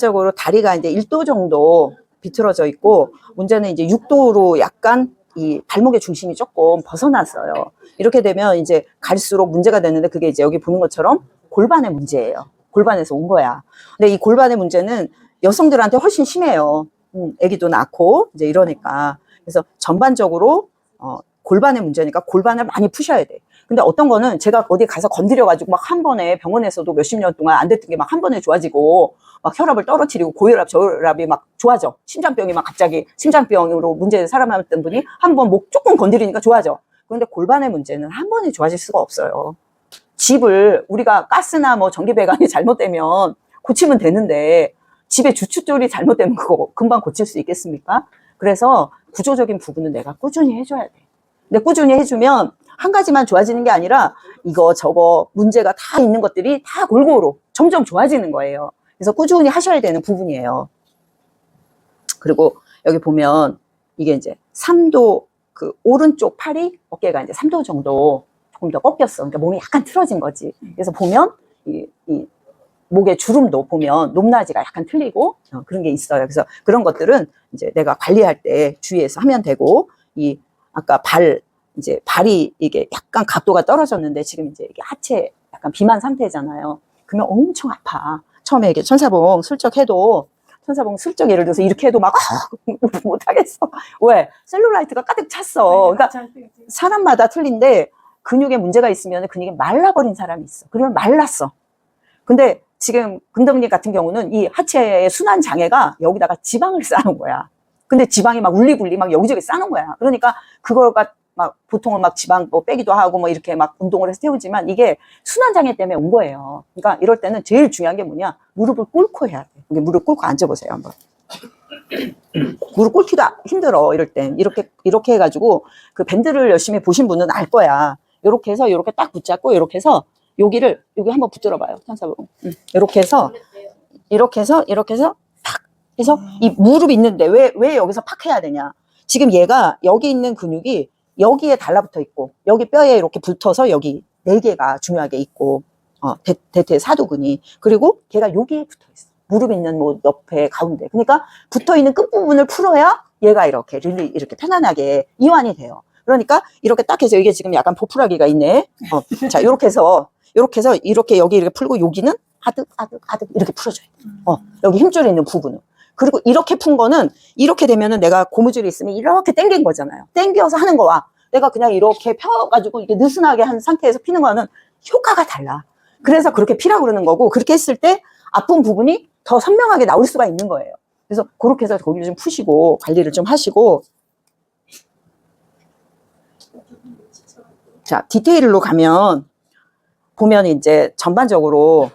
적으로 다리가 이제 1도 정도 비틀어져 있고, 문제는 이제 6도로 약간 이 발목의 중심이 조금 벗어났어요. 이렇게 되면 이제 갈수록 문제가 되는데, 그게 이제 여기 보는 것처럼 골반의 문제예요. 골반에서 온 거야. 근데 이 골반의 문제는 여성들한테 훨씬 심해요. 아기도 낳고 이제 이러니까. 그래서 전반적으로 골반의 문제니까 골반을 많이 푸셔야 돼. 근데 어떤 거는 제가 어디 가서 건드려가지고 막 한 번에 병원에서도 몇십 년 동안 안 됐던 게 막 한 번에 좋아지고, 막 혈압을 떨어뜨리고 고혈압, 저혈압이 막 좋아져. 심장병이 막 갑자기 심장병으로 문제 살아남았던 분이 한 번 목 조금 건드리니까 좋아져. 그런데 골반의 문제는 한 번에 좋아질 수가 없어요. 집을 우리가 가스나 뭐 전기 배관이 잘못되면 고치면 되는데, 집의 주춧돌이 잘못되면 그거 금방 고칠 수 있겠습니까? 그래서 구조적인 부분은 내가 꾸준히 해줘야 돼. 근데 꾸준히 해주면 한 가지만 좋아지는 게 아니라 이거 저거 문제가 다 있는 것들이 다 골고루 점점 좋아지는 거예요. 그래서 꾸준히 하셔야 되는 부분이에요. 그리고 여기 보면 이게 이제 3도, 그 오른쪽 팔이 어깨가 이제 3도 정도 조금 더 꺾였어. 그러니까 몸이 약간 틀어진 거지. 그래서 보면 이 목의 주름도 보면 높낮이가 약간 틀리고 그런 게 있어요. 그래서 그런 것들은 이제 내가 관리할 때 주의해서 하면 되고, 이 아까 이제 발이 이게 약간 각도가 떨어졌는데 지금 이제 이게 하체 약간 비만 상태잖아요. 그러면 엄청 아파. 처음에 이게 천사봉 슬쩍 예를 들어서 이렇게 해도 막 못하겠어. 왜? 셀룰라이트가 가득 찼어. 그러니까 사람마다 틀린데, 근육에 문제가 있으면 근육이 말라버린 사람이 있어. 그러면 말랐어. 근데 지금 금덕님 같은 경우는 이 하체의 순환 장애가 여기다가 지방을 쌓은 거야. 근데 지방이 막 울리굴리 막 여기저기 쌓는 거야. 그러니까 그거가 막 보통은 막 지방 뭐 빼기도 하고 뭐 이렇게 막 운동을 해서 태우지만 이게 순환 장애 때문에 온 거예요. 그러니까 이럴 때는 제일 중요한 게 뭐냐? 무릎을 꿇고 해야 돼. 무릎 꿇고 앉아보세요, 한번. 무릎 꿇기도 힘들어, 이럴 땐. 이렇게 해가지고 그 밴드를 열심히 보신 분은 알 거야. 이렇게 해서 이렇게 딱 붙잡고, 이렇게 해서 여기 한번 붙들어 봐요. 천사봉. 이렇게 해서 팍 해서 이 무릎이 있는데 왜 여기서 팍 해야 되냐? 지금 얘가 여기 있는 근육이 여기에 달라붙어 있고, 여기 뼈에 이렇게 붙어서 여기 4개가 중요하게 있고, 대퇴 사두근이, 그리고 걔가 여기에 붙어 있어. 무릎 있는 뭐 옆에 가운데. 그러니까 붙어 있는 끝부분을 풀어야 얘가 이렇게 편안하게 이완이 돼요. 그러니까 이렇게 딱 해서, 이게 지금 약간 보풀하기가 있네. 자, 이렇게 해서 이렇게 여기 이렇게 풀고, 여기는 아득 이렇게 풀어줘야 돼. 여기 힘줄이 있는 부분은. 그리고 이렇게 푼 거는, 이렇게 되면은 내가 고무줄이 있으면 이렇게 당긴 거잖아요. 당겨서 하는 거와 내가 그냥 이렇게 펴가지고 이렇게 느슨하게 한 상태에서 피는 거는 효과가 달라. 그래서 그렇게 피라고 그러는 거고, 그렇게 했을 때 아픈 부분이 더 선명하게 나올 수가 있는 거예요. 그래서 그렇게 해서 거기를 좀 푸시고 관리를 좀 하시고. 자, 디테일로 가면 보면 이제 전반적으로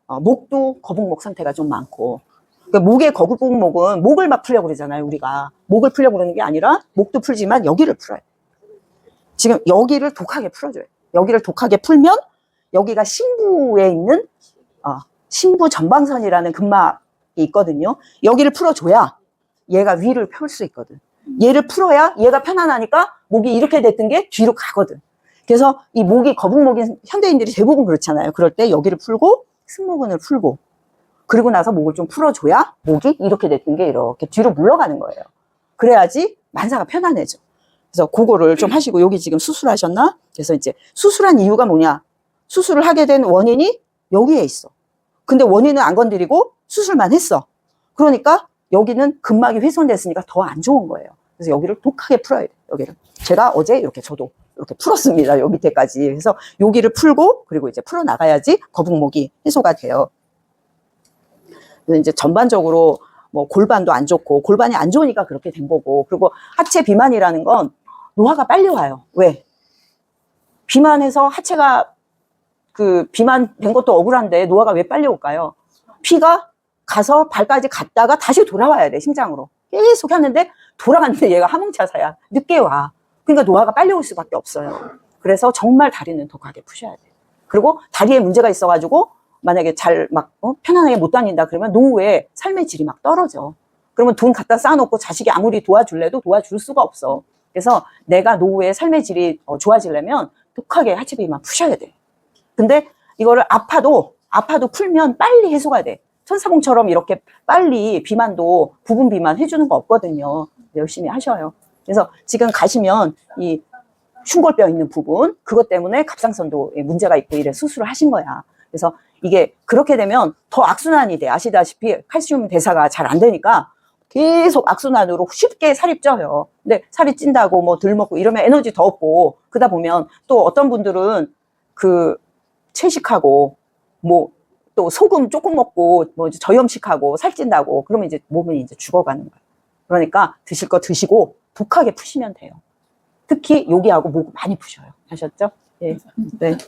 목도 거북목 상태가 좀 많고, 그러니까 목의 거북목은 목을 막 풀려고 그러잖아요. 우리가 목을 풀려고 그러는 게 아니라 목도 풀지만 여기를 풀어요. 지금 여기를 독하게 풀어줘요. 여기를 독하게 풀면 여기가 심부에 있는 심부 전방선이라는 근막이 있거든요. 여기를 풀어줘야 얘가 위를 펼 수 있거든. 얘를 풀어야 얘가 편안하니까 목이 이렇게 됐던 게 뒤로 가거든. 그래서 이 목이 거북목인 현대인들이 대부분 그렇잖아요. 그럴 때 여기를 풀고 승모근을 풀고, 그리고 나서 목을 좀 풀어줘야 목이 이렇게 됐던 게 이렇게 뒤로 물러가는 거예요. 그래야지 만사가 편안해져. 그래서 그거를 좀 하시고, 여기 지금 수술하셨나? 그래서 이제 수술한 이유가 뭐냐? 수술을 하게 된 원인이 여기에 있어. 근데 원인은 안 건드리고 수술만 했어. 그러니까 여기는 근막이 훼손됐으니까 더 안 좋은 거예요. 그래서 여기를 독하게 풀어야 돼요. 여기를. 제가 어제 저도 이렇게 풀었습니다. 여기 밑에까지. 그래서 여기를 풀고, 그리고 이제 풀어나가야지 거북목이 해소가 돼요. 그래서 이제 전반적으로 뭐 골반도 안 좋고, 골반이 안 좋으니까 그렇게 된 거고, 그리고 하체 비만이라는 건 노화가 빨리 와요. 왜? 비만해서 하체가 비만된 것도 억울한데 노화가 왜 빨리 올까요? 피가 가서 발까지 갔다가 다시 돌아와야 돼, 심장으로. 계속 하는데 돌아갔는데 얘가 화물차사야. 늦게 와. 그러니까 노화가 빨리 올 수밖에 없어요. 그래서 정말 다리는 독하게 푸셔야 돼. 그리고 다리에 문제가 있어가지고 만약에 편안하게 못 다닌다 그러면 노후에 삶의 질이 막 떨어져. 그러면 돈 갖다 쌓아놓고 자식이 아무리 도와줄래도 도와줄 수가 없어. 그래서 내가 노후에 삶의 질이 좋아지려면 독하게 하체 비만 푸셔야 돼. 근데 이거를 아파도 풀면 빨리 해소가 돼. 천사봉처럼 이렇게 빨리 비만도 부분 비만 해주는 거 없거든요. 열심히 하셔요. 그래서 지금 가시면 이 흉골뼈 있는 부분 그것 때문에 갑상선도에 문제가 있고 이래 수술을 하신 거야. 그래서 이게 그렇게 되면 더 악순환이 돼. 아시다시피 칼슘 대사가 잘 안 되니까 계속 악순환으로 쉽게 살이 쪄요. 근데 살이 찐다고 뭐 덜 먹고 이러면 에너지 더 없고 그러다 보면 또 어떤 분들은 그 채식하고 뭐 또 소금 조금 먹고 뭐 저염식하고 살찐다고 그러면 이제 몸이 이제 죽어가는 거예요. 그러니까 드실 거 드시고 독하게 푸시면 돼요. 특히 여기하고 목 많이 푸셔요. 아셨죠? 예. 네.